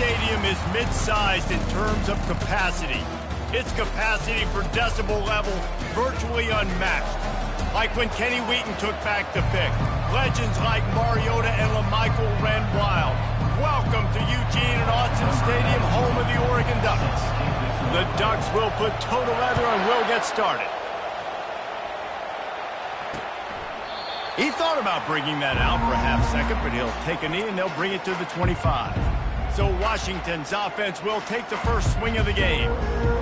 stadium is mid-sized in terms of capacity. Its capacity for decibel level virtually unmatched. Like when Kenny Wheaton took back the pick. Legends like Mariota and LaMichael ran wild. Welcome to Eugene and Autzen Stadium, home of the Oregon Ducks. The Ducks will put toe to leather and will get started. He thought about bringing that out for a half second, but he'll take a knee and they'll bring it to the 25. So Washington's offense will take the first swing of the game.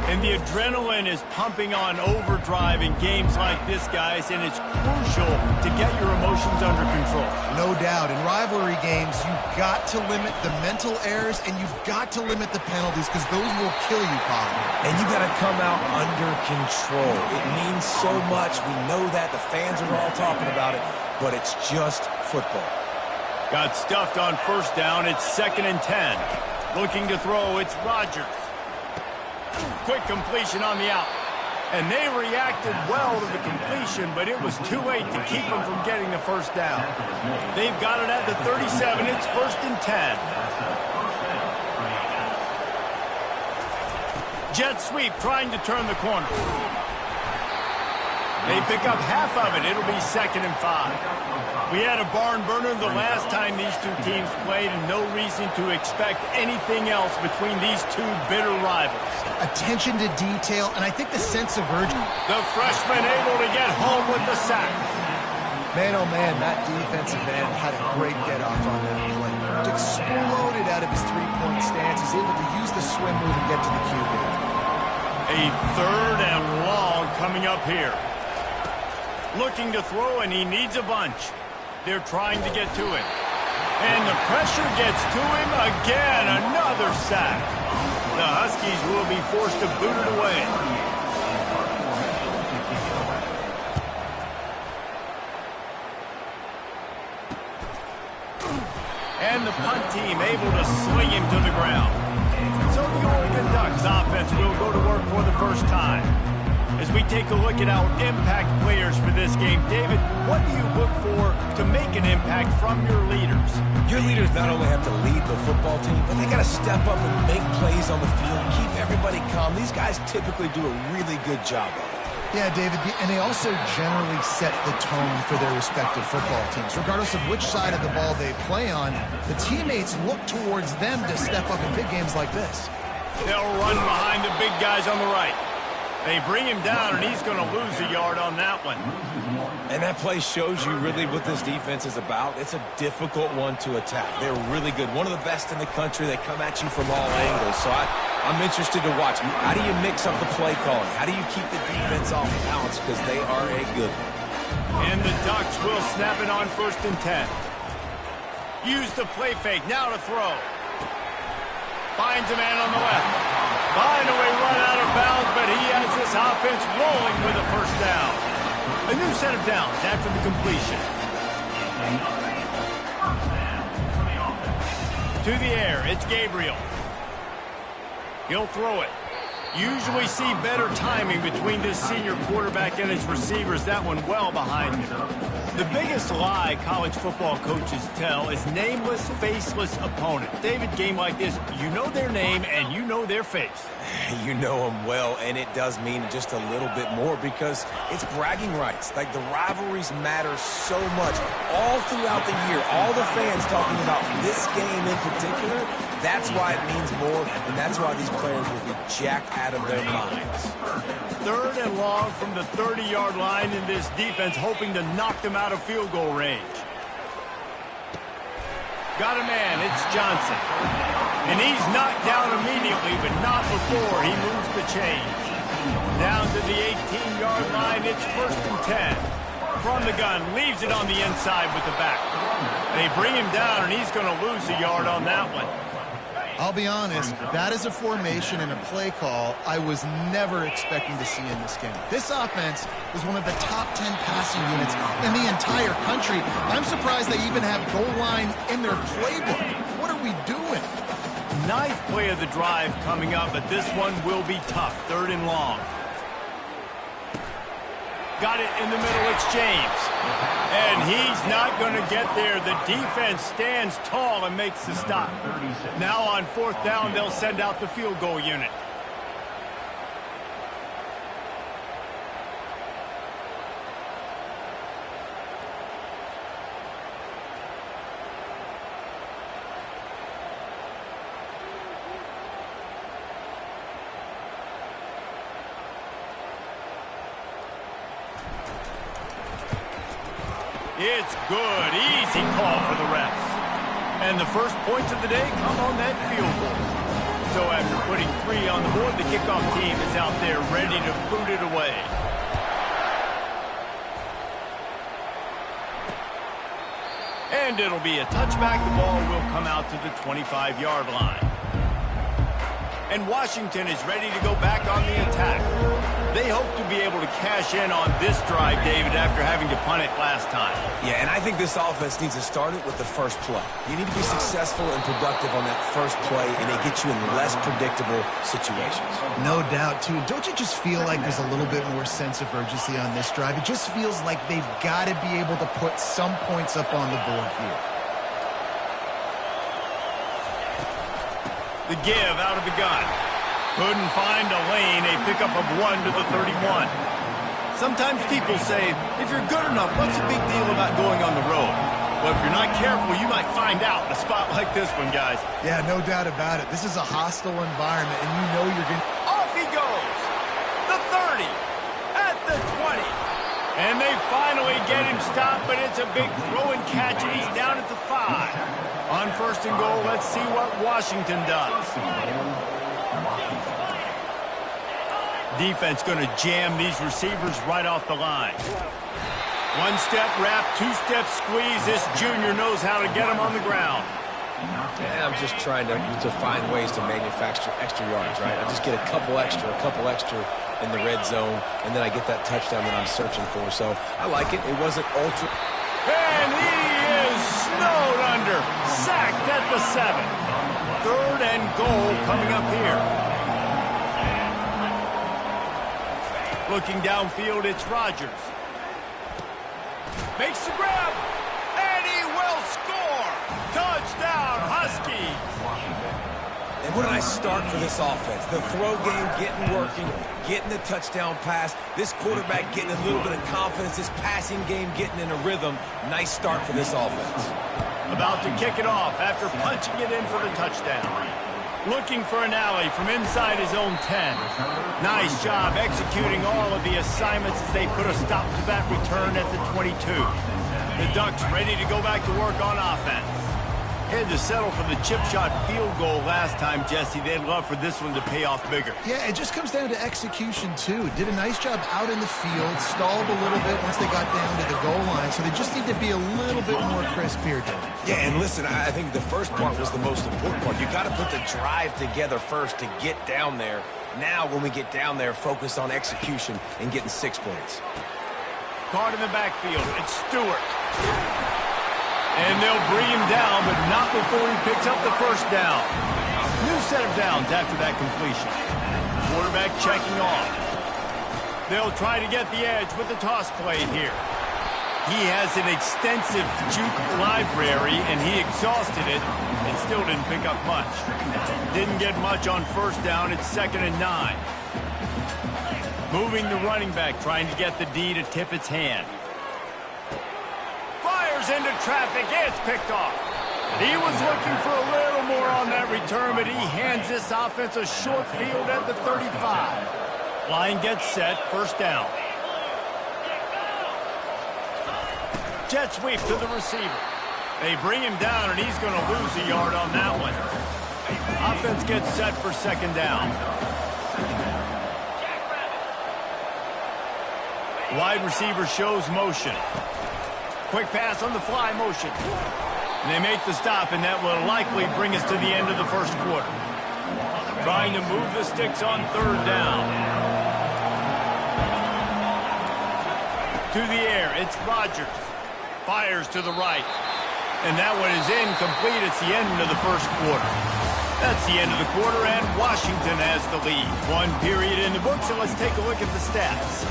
And the adrenaline is pumping on overdrive in games like this, guys, and it's crucial to get your emotions under control. No doubt. In rivalry games, you've got to limit the mental errors and you've got to limit the penalties because those will kill you, Pop. And you got to come out under control. It means so much. We know that. The fans are all talking about it, but it's just football. Got stuffed on first down. It's 2nd and 10. Looking to throw, it's Rodgers. Quick completion on the out. And they reacted well to the completion, but it was too late to keep them from getting the first down. They've got it at the 37. It's 1st and 10. Jet sweep trying to turn the corner. They pick up half of it. It'll be 2nd and 5. We had a barn burner the last time these two teams played, and no reason to expect anything else between these two bitter rivals. Attention to detail, and I think the sense of urgency. The freshman able to get home with the sack. Man, oh man, that defensive end had a great get-off on that play. Exploded out of his three-point stance. He's able to use the swim move and get to the QB. A 3rd and long coming up here. Looking to throw, and he needs a bunch. They're trying to get to it. And the pressure gets to him again. Another sack. The Huskies will be forced to boot it away. And the punt team able to sling him to the ground. So the Oregon Ducks offense will go to work for the first time. As we take a look at our impact players for this game, David, what do you look for to make an impact from your leaders? Your leaders not only have to lead the football team, but they got to step up and make plays on the field, keep everybody calm. These guys typically do a really good job of it. Yeah, David, and they also generally set the tone for their respective football teams. Regardless of which side of the ball they play on, the teammates look towards them to step up in big games like this. They'll run behind the big guys on the right. They bring him down, and he's going to lose a yard on that one. And that play shows you really what this defense is about. It's a difficult one to attack. They're really good. One of the best in the country. They come at you from all angles. So I'm interested to watch. How do you mix up the play calling? How do you keep the defense off balance? Because they are a good one. And the Ducks will snap it on 1st and 10. Use the play fake. Now to throw. Finds a man on the left. Find a way run out of bounds, but he has this offense rolling with a first down. A new set of downs after the completion. To the air, it's Gabriel. He'll throw it. Usually see better timing between this senior quarterback and his receivers. That one well behind him. The biggest lie college football coaches tell is nameless, faceless opponent. David, game like this, you know their name and you know their face. You know them well, and it does mean just a little bit more because it's bragging rights. Like, the rivalries matter so much all throughout the year. All the fans talking about this game in particular, that's why it means more, and that's why these players will be jacked out of their minds. 3rd and long from the 30-yard line, in this defense hoping to knock them out of field goal range. Got a man, it's Johnson. And he's knocked down immediately, but not before he moves the change. Down to the 18-yard line, it's 1st and 10. From the gun, leaves it on the inside with the back. They bring him down, and he's going to lose a yard on that one. I'll be honest, that is a formation and a play call I was never expecting to see in this game. This offense is one of the top 10 passing units in the entire country. I'm surprised they even have goal line in their playbook. What are we doing? 9th play of the drive coming up, but this one will be tough. 3rd and long. Got it in the middle. It's James. And he's not going to get there. The defense stands tall and makes the stop. Now on 4th down, they'll send out the field goal unit. It's good. Easy call for the refs. And the first points of the day come on that field goal. So after putting 3 on the board, the kickoff team is out there ready to boot it away. And it'll be a touchback. The ball will come out to the 25-yard line. And Washington is ready to go back on the attack. They hope to be able to cash in on this drive, David, after having to punt it last time. Yeah, and I think this offense needs to start it with the first play. You need to be successful and productive on that first play, and it gets you in less predictable situations. No doubt, too. Don't you just feel like there's a little bit more sense of urgency on this drive? It just feels like they've got to be able to put some points up on the board here. The give out of the gun. Couldn't find a lane, a pickup of 1 to the 31. Sometimes people say, if you're good enough, what's the big deal about going on the road? Well, if you're not careful, you might find out in a spot like this one, guys. Yeah, no doubt about it. This is a hostile environment, and you know you're going to... Off he goes! The 30, at the 20. And they finally get him stopped, but it's a big throw and catch, and he's down at the 5. On 1st and goal, let's see what Washington does. Defense going to jam these receivers right off the line. 1-step wrap, 2-step squeeze. This junior knows how to get him on the ground. And I'm just trying to find ways to manufacture extra yards, right? I just get a couple extra in the red zone, and then I get that touchdown that I'm searching for. So I like it. It wasn't ultra. And he is snowed under. Sacked at the 7. 3rd and goal coming up here. Looking downfield, it's Rodgers. Makes the grab, and he will score. Touchdown, Huskies. And what did I start for this offense? The throw game getting working, getting the touchdown pass. This quarterback getting a little bit of confidence. This passing game getting in a rhythm. Nice start for this offense. About to kick it off after punching it in for the touchdown. Looking for an alley from inside his own 10. Nice job executing all of the assignments as they put a stop to that return at the 22. The Ducks ready to go back to work on offense. Had to settle for the chip shot field goal last time, Jesse. They'd love for this one to pay off bigger. Yeah, it just comes down to execution, too. Did a nice job out in the field, stalled a little bit once they got down to the goal line, so they just need to be a little bit more crisp here, Dylan. Yeah, and listen, I think the first part was the most important part. You got to put the drive together first to get down there. Now, when we get down there, focus on execution and getting 6 points. Caught in the backfield. It's Stewart. And they'll bring him down, but not before he picks up the first down. New set of downs after that completion. Quarterback checking off. They'll try to get the edge with the toss play here. He has an extensive juke library, and he exhausted it and still didn't pick up much. Didn't get much on 1st down. It's 2nd and 9. Moving the running back, trying to get the D to tip its hand. Into traffic, it's picked off. He was looking for a little more on that return, but he hands this offense a short field at the 35. Line gets set, 1st down. Jet sweep to the receiver. They bring him down, and he's going to lose a yard on that one. Offense gets set for 2nd down. Wide receiver shows motion. Quick pass on the fly motion. And they make the stop, and that will likely bring us to the end of the 1st quarter. Trying to move the sticks on 3rd down. To the air, it's Rodgers. Fires to the right. And that one is incomplete. It's the end of the 1st quarter. That's the end of the quarter, and Washington has the lead. 1 period in the book, so let's take a look at the stats.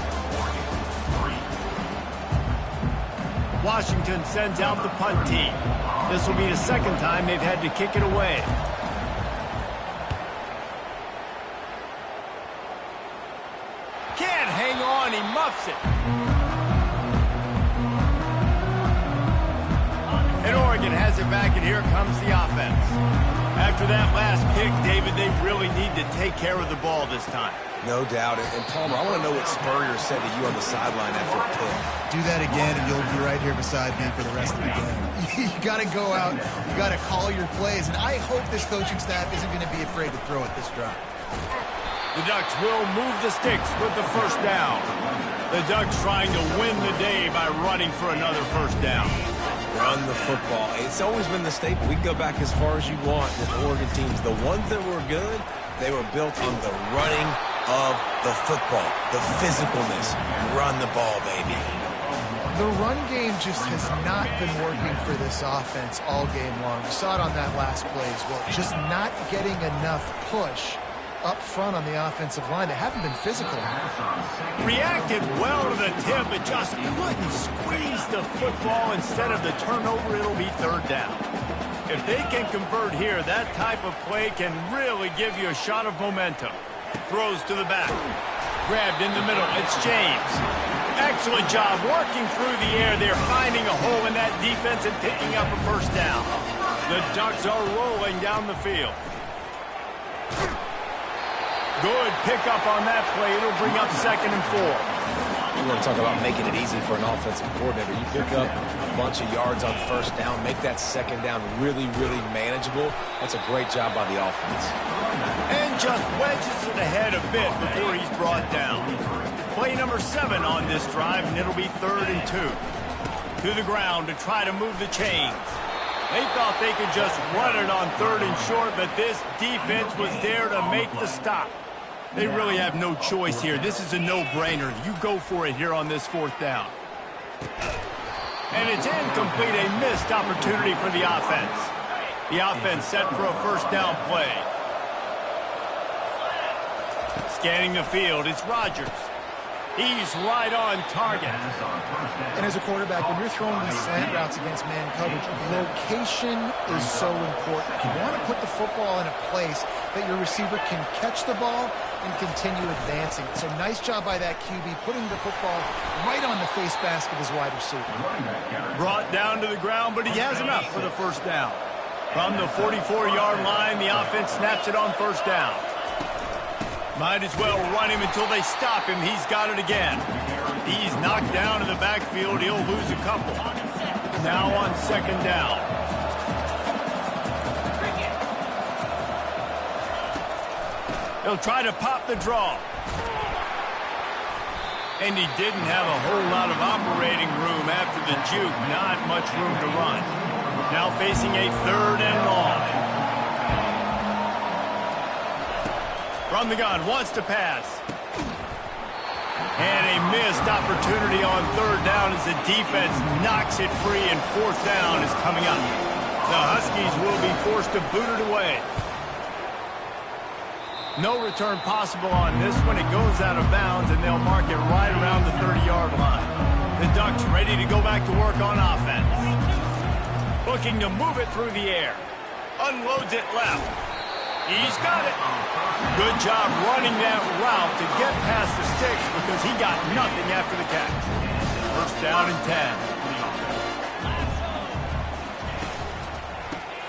Washington sends out the punt team. This will be the second time they've had to kick it away. Can't hang on, he muffs it. And Oregon has it back, and here comes the offense. After that last pick, David, they really need to take care of the ball this time. No doubt. And Palmer, I want to know what Spurrier said to you on the sideline after a pick. Do that again, and you'll be right here beside me for the rest of the game. You got to go out. You got to call your plays. And I hope this coaching staff isn't going to be afraid to throw it this drive. The Ducks will move the sticks with the first down. The Ducks trying to win the day by running for another first down. Run the football. It's always been the staple. We can go back as far as you want with Oregon teams. The ones that were good, they were built on the running of the football, the physicalness. Run the ball, baby. The run game just has not been working for this offense all game long. You saw it on that last play as well. Just not getting enough push up front on the offensive line. They haven't been physical. Reacted well to the tip, but just couldn't squeeze the football. Instead of the turnover, it'll be third down. If they can convert here, that type of play can really give you a shot of momentum. Throws to the back. Grabbed in the middle. It's James. Excellent job working through the air. They're finding a hole in that defense and picking up a first down. The Ducks are rolling down the field. Good pickup on that play. It'll bring up 2nd and 4. You want to talk about making it easy for an offensive coordinator. You pick up a bunch of yards on first down, make that second down really, really manageable. That's a great job by the offense. And just wedges it ahead a bit before he's brought down. Play number 7 on this drive, and it'll be 3rd and 2. To the ground to try to move the chains. They thought they could just run it on 3rd and short, but this defense was there to make the stop. They really have no choice here. This is a no-brainer. You go for it here on this 4th down. And it's incomplete, a missed opportunity for the offense. The offense set for a first down play. Scanning the field, it's Rodgers. He's right on target. And as a quarterback, when you're throwing these slant routes against man coverage, location is so important. You want to put the football in a place that your receiver can catch the ball and continue advancing. So nice job by that QB, putting the football right on the face mask of his wide receiver. Brought down to the ground, but he has enough for the first down. From the 44-yard line, the offense snaps it on first down. Might as well run him until they stop him. He's got it again. He's knocked down in the backfield. He'll lose a couple. Now on 2nd down. He'll try to pop the draw. And he didn't have a whole lot of operating room after the juke. Not much room to run. Now facing a 3rd and long. From the gun, wants to pass. And a missed opportunity on 3rd down as the defense knocks it free, and 4th down is coming up. The Huskies will be forced to boot it away. No return possible on this one. It goes out of bounds, and they'll mark it right around the 30-yard line. The Ducks ready to go back to work on offense. Looking to move it through the air. Unloads it left. He's got it. Good job running that route to get past the sticks because he got nothing after the catch. First down and 10.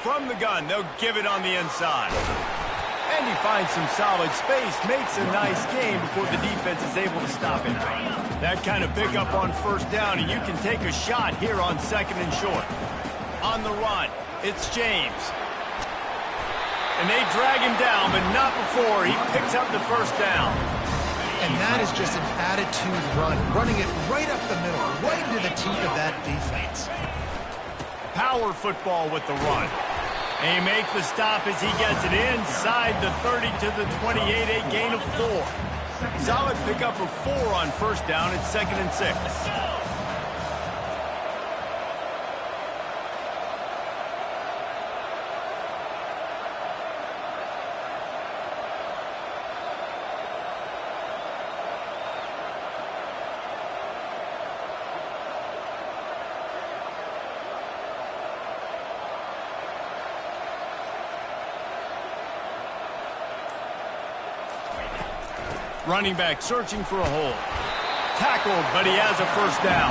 From the gun, they'll give it on the inside. And he finds some solid space, makes a nice game before the defense is able to stop him. That kind of pickup on first down, and you can take a shot here on 2nd and short. On the run, it's James. And they drag him down, but not before he picks up the first down. And that is just an attitude run, running it right up the middle, right into the teeth of that defense. Power football with the run. And he makes the stop as he gets it inside the 30 to the 28, a gain of 4. Solid pickup of 4 on first down at 2nd and 6. Running back searching for a hole. Tackled, but he has a first down.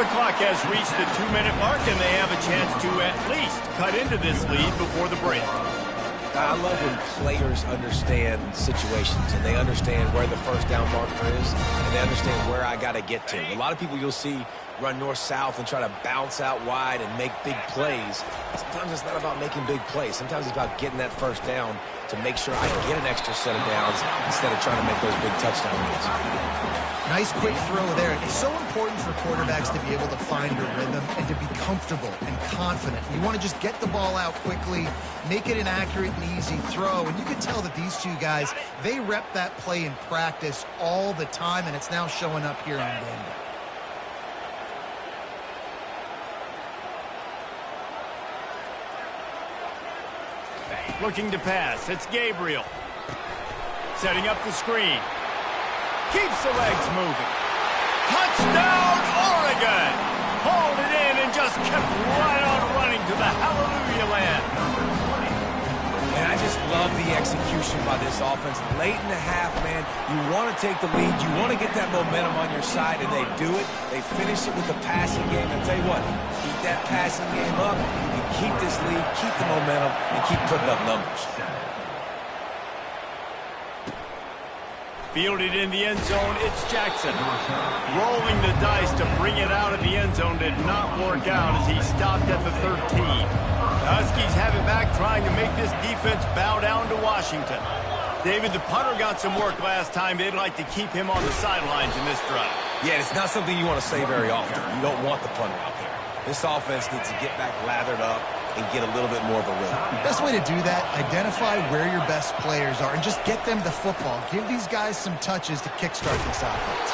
The clock has reached the 2-minute mark, and they have a chance to at least cut into this lead before the break. I love when players understand situations and they understand where the first down marker is and they understand where I got to get to. A lot of people you'll see run north-south and try to bounce out wide and make big plays. Sometimes it's not about making big plays. Sometimes it's about getting that first down to make sure I get an extra set of downs instead of trying to make those big touchdown runs. Nice quick throw there. It's so important for quarterbacks to be able to find a rhythm and to be comfortable and confident. You want to just get the ball out quickly, make it an accurate and easy throw. And you can tell that these two guys, they rep that play in practice all the time, and it's now showing up here on game day. Looking to pass. It's Gabriel. Setting up the screen. Keeps the legs moving. Touchdown, Oregon! Hauled it in and just kept right on running to the hallelujah land. And I just love the execution by this offense. Late in the half, man, you want to take the lead. You want to get that momentum on your side, and they do it. They finish it with the passing game. And tell you what, keep that passing game up, and keep this lead, keep the momentum, and keep putting up numbers. Fielded in the end zone, it's Jackson. Rolling the dice to bring it out of the end zone did not work out as he stopped at the 13. The Huskies have it back, trying to make this defense bow down to Washington. David, the punter got some work last time. They'd like to keep him on the sidelines in this drive. Yeah, it's not something you want to say very often. You don't want the punter out there. This offense needs to get back lathered up and get a little bit more of a rhythm. Best way to do that, identify where your best players are and just get them the football. Give these guys some touches to kickstart this offense.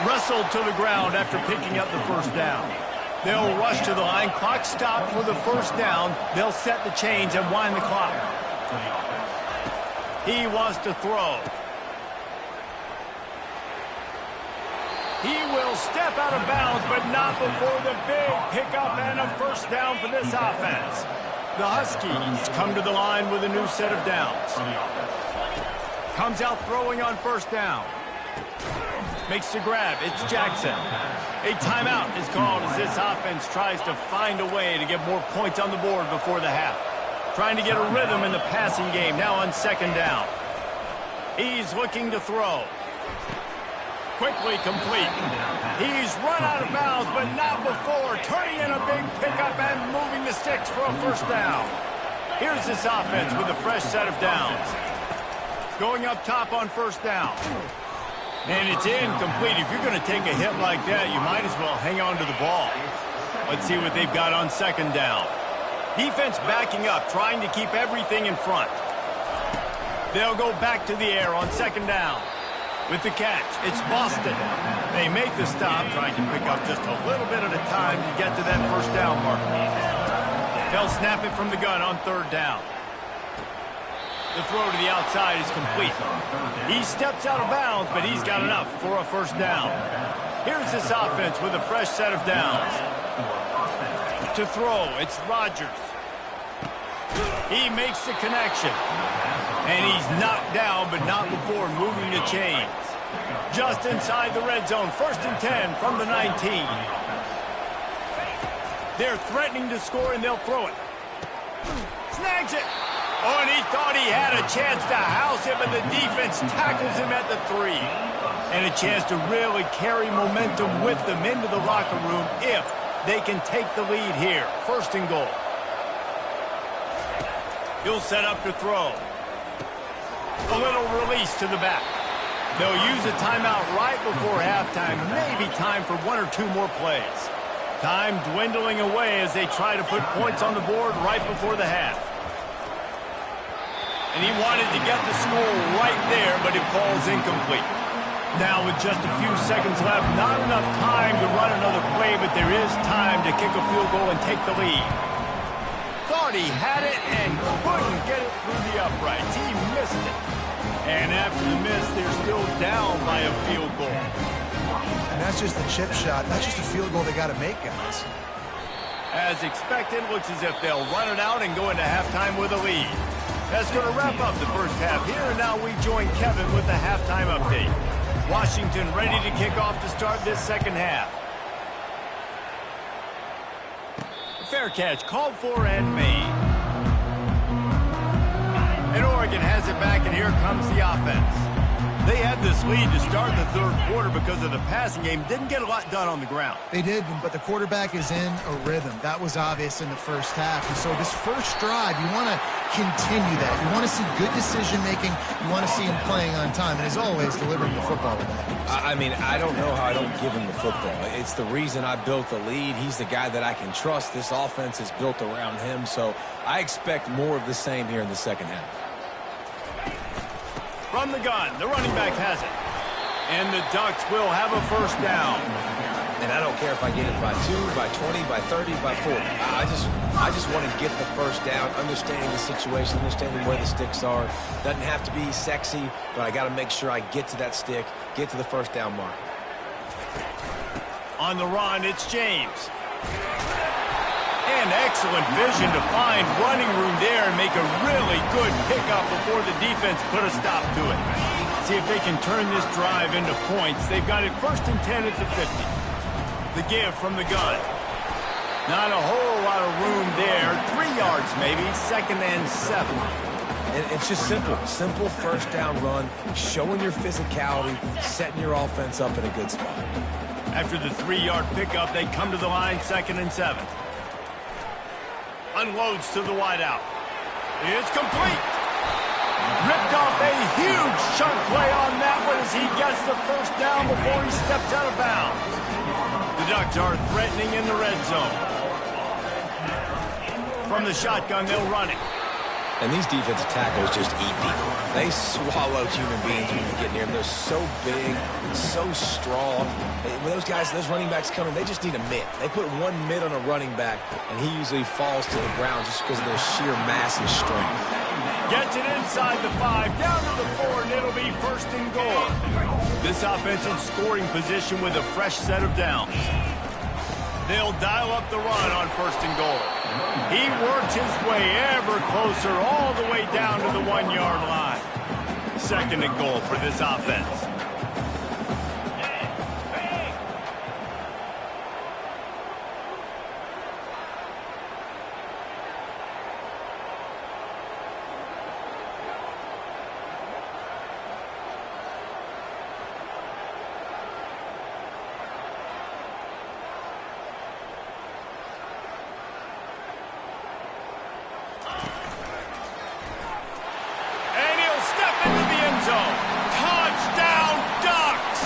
Wrestled to the ground after picking up the first down. They'll rush to the line. Clock stopped for the first down. They'll set the chains and wind the clock. He wants to throw. He will step out of bounds, but not before the big pickup and a first down for this offense. The Huskies come to the line with a new set of downs. Comes out throwing on first down. Makes the grab. It's Jackson. A timeout is called as this offense tries to find a way to get more points on the board before the half. Trying to get a rhythm in the passing game now on second down. He's looking to throw. Quickly complete. He's run out of bounds, but not before turning in a big pickup and moving the sticks for a first down. Here's this offense with a fresh set of downs. Going up top on first down. And it's incomplete. If you're going to take a hit like that, you might as well hang on to the ball. Let's see what they've got on second down. Defense backing up, trying to keep everything in front. They'll go back to the air on second down. With the catch, it's Boston. They make the stop, trying to pick up just a little bit at a time to get to that first down mark. They'll snap it from the gun on third down. The throw to the outside is complete. He steps out of bounds, but he's got enough for a first down. Here's this offense with a fresh set of downs. To throw, it's Rodgers. He makes the connection. And he's knocked down, but not before moving the chains. Just inside the red zone, 1st and 10 from the 19. They're threatening to score, and they'll throw it. Snags it. Oh, and he thought he had a chance to house it, but the defense tackles him at the 3. And a chance to really carry momentum with them into the locker room if they can take the lead here. 1st and goal. He'll set up to throw. A little release to the back. They'll use a timeout right before halftime. Maybe time for 1 or 2 more plays. Time dwindling away as they try to put points on the board right before the half. And he wanted to get the score right there, but it falls incomplete. Now with just a few seconds left, not enough time to run another play, but there is time to kick a field goal and take the lead. Thought he had it and couldn't get it through the uprights. He missed it. And after the miss, they're still down by a field goal. And that's just the chip shot. That's just a field goal they got to make, guys. As expected, looks as if they'll run it out and go into halftime with a lead. That's going to wrap up the first half here, and now we join Kevin with the halftime update. Washington ready to kick off to start this second half. Fair catch called for and made. And Oregon has it back, and here comes the offense. They had this lead to start the third quarter because of the passing game. Didn't get a lot done on the ground. They did, but the quarterback is in a rhythm. That was obvious in the first half. And so this first drive, you want to continue that. You want to see good decision-making. You want to see him playing on time. And as always, delivering the football with that. I mean, I don't know how I don't give him the football. It's the reason I built the lead. He's the guy that I can trust. This offense is built around him. So I expect more of the same here in the second half. From the gun, the running back has it. And the Ducks will have a first down. And I don't care if I get it by 2, by 20, by 30, by 40. I just want to get the first down, understanding the situation, understanding where the sticks are. Doesn't have to be sexy, but I got to make sure I get to that stick, get to the first down mark. On the run, it's James. And excellent vision to find running room there and make a really good pickup before the defense put a stop to it. See if they can turn this drive into points. They've got it first and 10 at the 50. The give from the gun. Not a whole lot of room there. 3 yards maybe, second and 7. And it's just simple. Simple first down run, showing your physicality, setting your offense up in a good spot. After the 3-yard pickup, they come to the line, second and 7. Unloads to the wideout. It's complete. Ripped off a huge chunk play on that one as he gets the first down before he steps out of bounds. The Ducks are threatening in the red zone. From the shotgun, they'll run it. And these defensive tackles just eat people. They swallow human beings when you get near them. They're so big, so strong. When those guys, those running backs come in, they just need a mitt. They put one mitt on a running back, and he usually falls to the ground just because of their sheer mass and strength. Gets it inside the 5, down to the 4, and it'll be first and goal. This offense in scoring position with a fresh set of downs. They'll dial up the run on first and goal. He works his way ever closer all the way down to the 1-yard line. Second and goal for this offense. Touchdown, Ducks!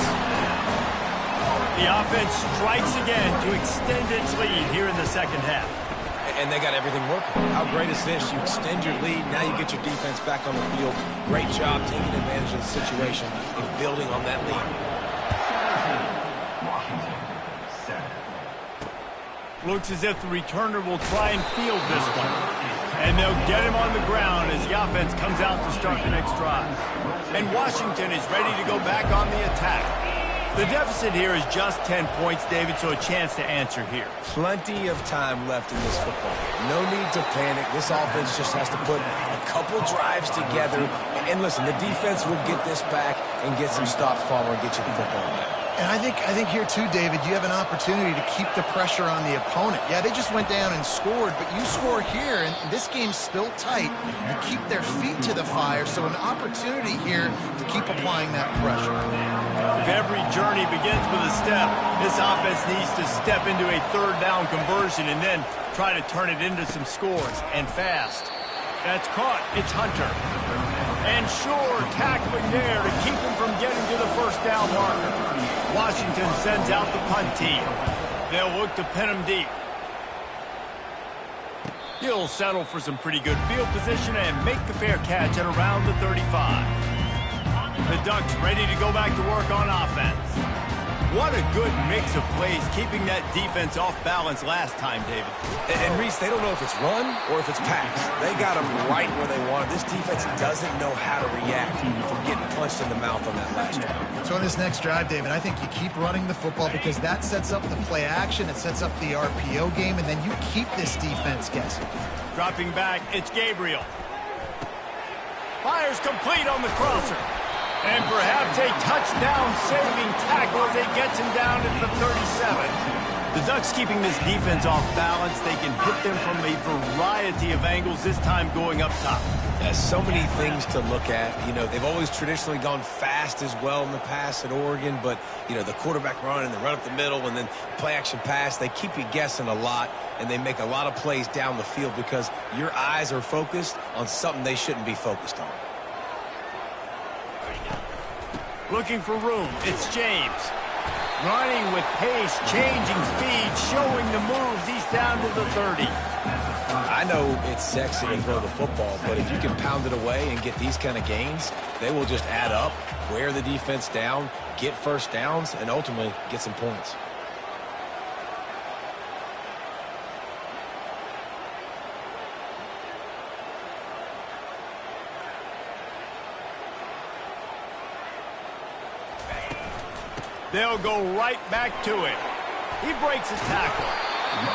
The offense strikes again to extend its lead here in the second half. And they got everything working. How great is this? You extend your lead, now you get your defense back on the field. Great job taking advantage of the situation and building on that lead. Looks as if the returner will try and field this one. And they'll get him on the ground as the offense comes out to start the next drive. And Washington is ready to go back on the attack. The deficit here is just 10 points, David, so a chance to answer here. Plenty of time left in this football game. No need to panic. This offense just has to put a couple drives together. And listen, the defense will get this back and get some stops, Palmer, and get you the football back. And I think here too, David, you have an opportunity to keep the pressure on the opponent. Yeah, they just went down and scored, but you score here, and this game's still tight. You keep their feet to the fire, so an opportunity here to keep applying that pressure. If every journey begins with a step, this offense needs to step into a third down conversion and then try to turn it into some scores, and fast. That's caught. It's Hunter. And Shore tackling there to keep him from getting to the first down marker. Washington sends out the punt team. They'll look to pin him deep. He'll settle for some pretty good field position and make the fair catch at around the 35. The Ducks ready to go back to work on offense. What a good mix of plays, keeping that defense off balance last time, David. And Reese, they don't know if it's run or if it's pass. They got them right where they want it. This defense doesn't know how to react from getting punched in the mouth on that last drive. So in this next drive, David, I think you keep running the football because that sets up the play action, it sets up the RPO game, and then you keep this defense guessing. Dropping back, it's Gabriel. Fires complete on the crosser. And perhaps a touchdown-saving tackle as it gets him down to the 37. The Ducks keeping this defense off balance. They can hit them from a variety of angles, this time going up top. There's so many things to look at. You know, they've always traditionally gone fast as well in the past at Oregon, but, you know, the quarterback run and the run up the middle and then play-action pass, they keep you guessing a lot, and they make a lot of plays down the field because your eyes are focused on something they shouldn't be focused on. Looking for room. It's James. Running with pace, changing speed, showing the moves. He's down to the 30. I know it's sexy to throw the football, but if you can pound it away and get these kind of gains, they will just add up, wear the defense down, get first downs, and ultimately get some points. They'll go right back to it. He breaks his tackle.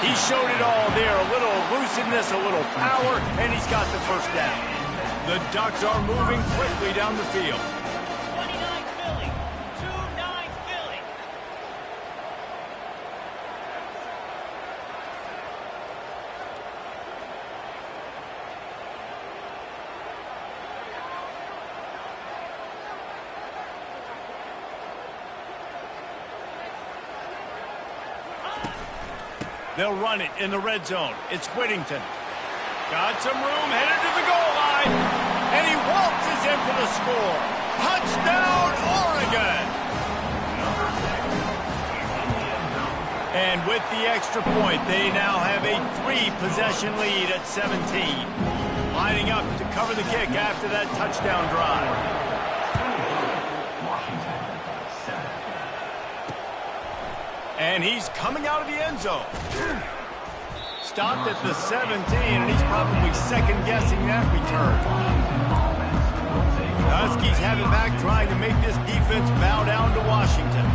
He showed it all there. A little elusiveness, a little power, and he's got the first down. The Ducks are moving quickly down the field. 29 Philly. 2-9 Philly. They'll run it in the red zone. It's Whittington. Got some room, headed to the goal line. And he waltzes in for the score. Touchdown, Oregon! And with the extra point, they now have a 3-possession lead at 17. Lining up to cover the kick after that touchdown drive. And he's coming out of the end zone. Stopped at the 17, and he's probably second-guessing that return. The Huskies have it back, trying to make this defense bow down to Washington.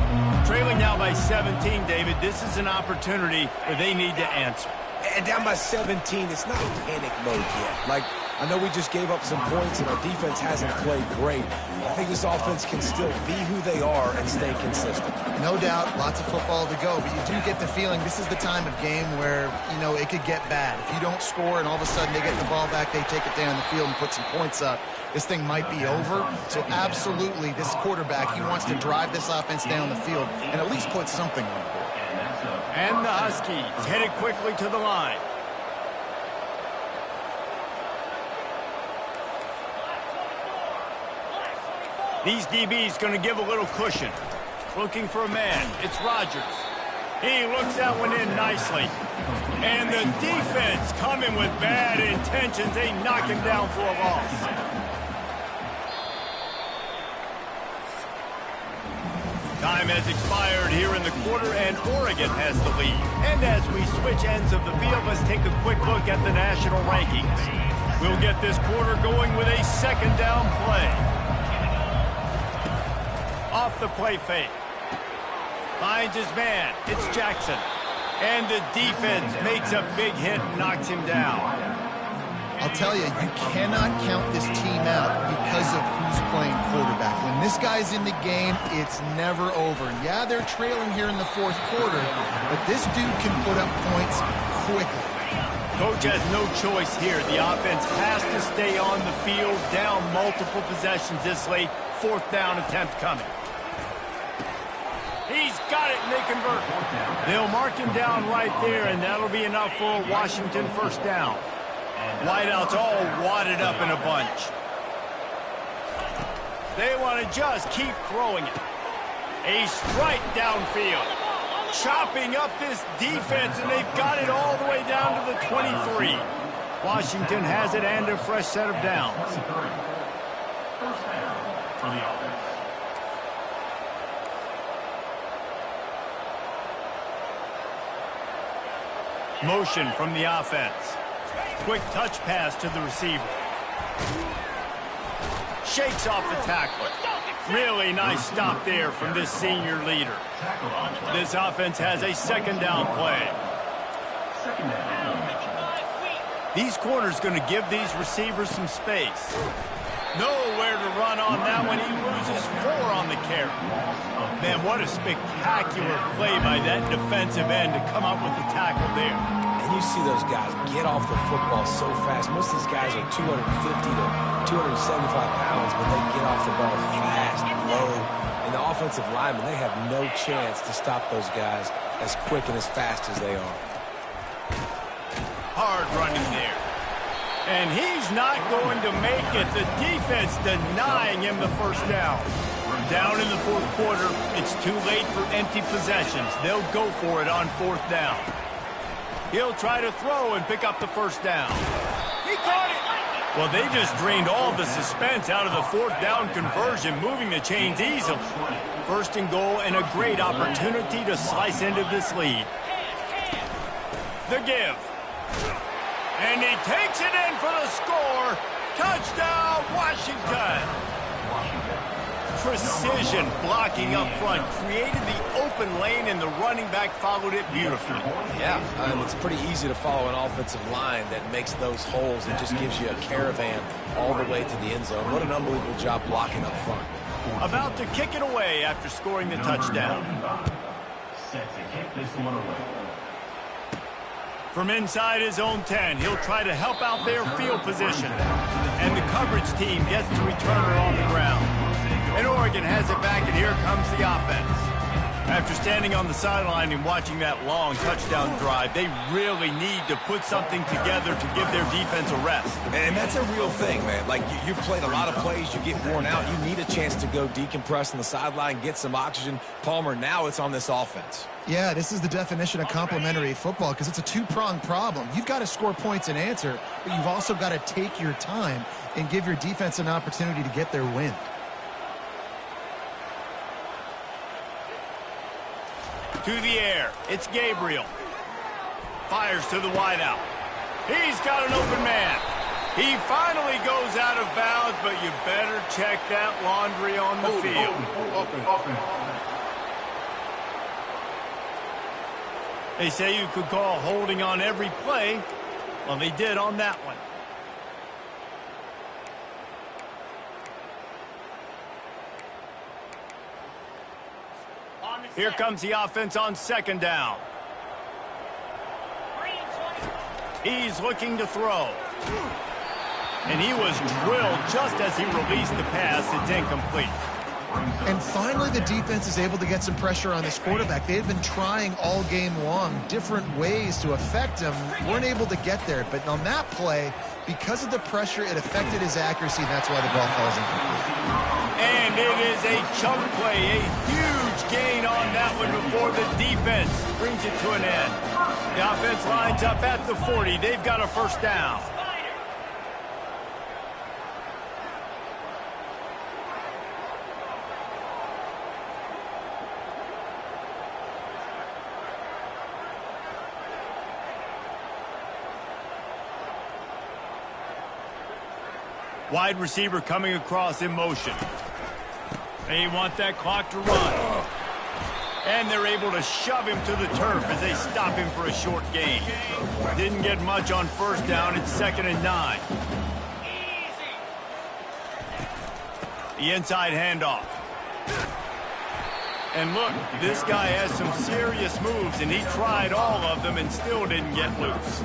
Trailing now by 17, David. This is an opportunity where they need to answer. And down by 17, it's not panic mode yet. Like, I know we just gave up some points and our defense hasn't played great. I think this offense can still be who they are and stay consistent. No doubt, lots of football to go, but you do get the feeling this is the time of game where, you know, it could get bad. If you don't score and all of a sudden they get the ball back, they take it down the field and put some points up, this thing might be over. So absolutely, this quarterback, he wants to drive this offense down the field and at least put something on the board. And the Huskies headed quickly to the line. These DBs going to give a little cushion. Looking for a man. It's Rodgers. He looks that one in nicely. And the defense coming with bad intentions. They knock him down for a loss. Time has expired here in the quarter, and Oregon has the lead. And as we switch ends of the field, let's take a quick look at the national rankings. We'll get this quarter going with a second down play. Off the play fake. Finds his man. It's Jackson. And the defense makes a big hit and knocks him down. I'll tell you, you cannot count this team out because of who's playing quarterback. When this guy's in the game, it's never over. Yeah, they're trailing here in the fourth quarter, but this dude can put up points quickly. Coach has no choice here. The offense has to stay on the field, down multiple possessions this late. Fourth down attempt coming. He's got it, and they convert. They'll mark him down right there, and that'll be enough for a Washington first down. Wideouts all wadded up in a bunch. They want to just keep throwing it. A strike downfield. Chopping up this defense, and they've got it all the way down to the 23. Washington has it and a fresh set of downs. First down for the offense. Motion from the offense. Quick touch pass to the receiver. Shakes off the tackler. Really nice stop there from this senior leader. This offense has a second down play. Second down. These corners going to give these receivers some space. Nowhere to run on that one. He loses 4 on the carry. Man, what a spectacular play by that defensive end to come up with the tackle there. And you see those guys get off the football so fast. Most of these guys are 250 to 275 pounds, but they get off the ball fast, low. And the offensive linemen, they have no chance to stop those guys as quick and as fast as they are. Hard running there. And he's not going to make it. The defense denying him the first down. Down in the fourth quarter, it's too late for empty possessions. They'll go for it on 4th down. He'll try to throw and pick up the first down. He caught it. Well, they just drained all the suspense out of the 4th down conversion, moving the chains easily. 1st and goal and a great opportunity to slice into this lead. The give. And he takes it in for the score. Touchdown, Washington. Precision blocking up front. Created the open lane, and the running back followed it beautifully. Yeah, it's pretty easy to follow an offensive line that makes those holes and just gives you a caravan all the way to the end zone. What an unbelievable job blocking up front. About to kick it away after scoring the touchdown. Set to kick this one away. From inside his own 10, he'll try to help out their field position. And the coverage team gets the returner on the ground. And Oregon has it back, and here comes the offense. After standing on the sideline and watching that long touchdown drive, they really need to put something together to give their defense a rest. And that's a real thing, man. Like, you've played a lot of plays, you get worn out, you need a chance to go decompress on the sideline, get some oxygen. Palmer, now it's on this offense. Yeah, this is the definition of complementary football because it's a two-pronged problem. You've got to score points and answer, but you've also got to take your time and give your defense an opportunity to get their win. To the air, it's Gabriel. Fires to the wideout. He's got an open man. He finally goes out of bounds, but you better check that laundry on the field. They say you could call holding on every play. Well, they did on that one. Here comes the offense on 2nd down. He's looking to throw. And he was drilled just as he released the pass. It's incomplete. And finally, the defense is able to get some pressure on this quarterback. They had been trying all game long different ways to affect him. Weren't able to get there. But on that play, because of the pressure, it affected his accuracy, and that's why the ball falls incomplete. And it is a chunk play, a huge gain on that one before the defense brings it to an end. The offense lines up at the 40. They've got a first down. Wide receiver coming across in motion. They want that clock to run. And they're able to shove him to the turf as they stop him for a short gain. Didn't get much on 1st down. It's 2nd and 9. The inside handoff. And look, this guy has some serious moves, and he tried all of them and still didn't get loose.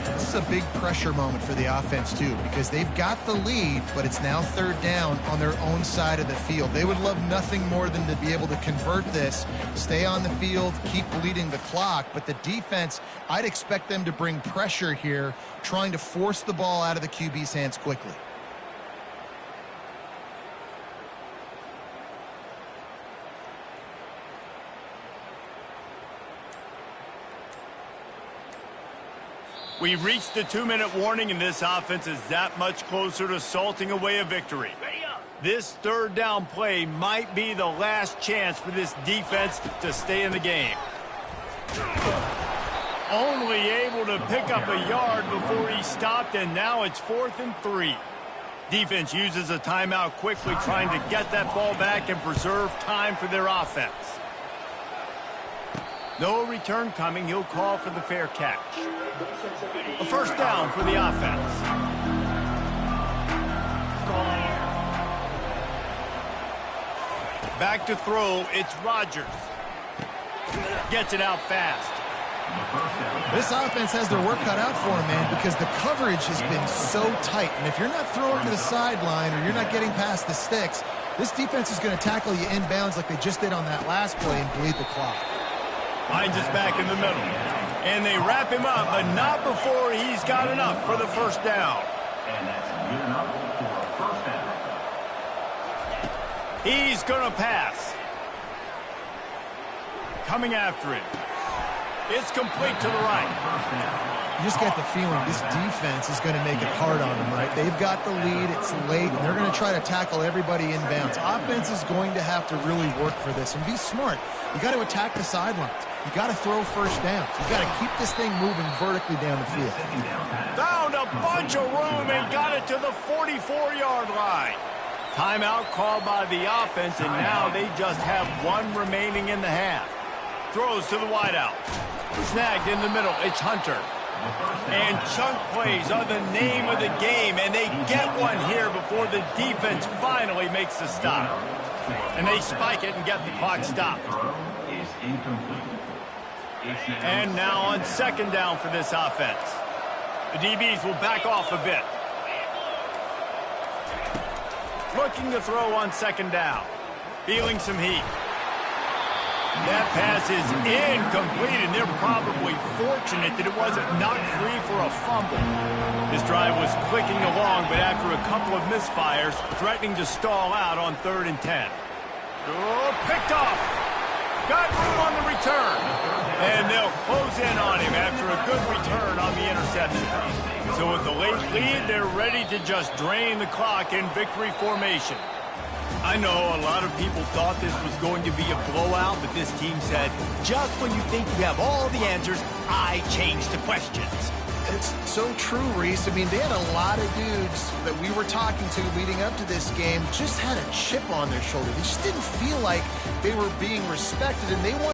This is a big pressure moment for the offense, too, because they've got the lead, but it's now 3rd down on their own side of the field. They would love nothing more than to be able to convert this, stay on the field, keep bleeding the clock. But the defense, I'd expect them to bring pressure here, trying to force the ball out of the QB's hands quickly. We've reached the 2-minute warning, and this offense is that much closer to salting away a victory. This 3rd down play might be the last chance for this defense to stay in the game. Only able to pick up a yard before he stopped, and now it's 4th and 3. Defense uses a timeout quickly, trying to get that ball back and preserve time for their offense. No return coming. He'll call for the fair catch. A first down for the offense. Back to throw, it's Rodgers. Gets it out fast. This offense has their work cut out for them, man, because the coverage has been so tight. And if you're not throwing to the sideline or you're not getting past the sticks, this defense is going to tackle you inbounds like they just did on that last play and bleed the clock. Hines is back in the middle. And they wrap him up, but not before he's got enough for the first down. And that's good enough for a first down. He's going to pass. Coming after it. It's complete to the right. You just get the feeling this defense is going to make it hard on them, right? They've got the lead, it's late, and they're going to try to tackle everybody inbounds. Offense is going to have to really work for this and be smart. You got to attack the sidelines. You got to throw first downs. You got to keep this thing moving vertically down the field. Found a bunch of room and got it to the 44-yard line. Timeout called by the offense, and now they just have one remaining in the half. Throws to the wideout. Snagged in the middle. It's Hunter. And chunk plays are the name of the game, and they get one here before the defense finally makes the stop. And they spike it and get the clock stopped. Is incomplete. And now on second down for this offense. The DBs will back off a bit. Looking to throw on second down. Feeling some heat. That pass is incomplete, and they're probably fortunate that it wasn't knocked free for a fumble. This drive was clicking along, but after a couple of misfires, threatening to stall out on 3rd and 10. Oh, picked off. Got room on the return. And they'll close in on him after a good return on the interception. So with the late lead, they're ready to just drain the clock in victory formation. I know a lot of people thought this was going to be a blowout, but this team said, just when you think you have all the answers, I change the questions. It's so true, Reese. I mean, they had a lot of dudes that we were talking to leading up to this game just had a chip on their shoulder. They just didn't feel like they were being respected, and they wanted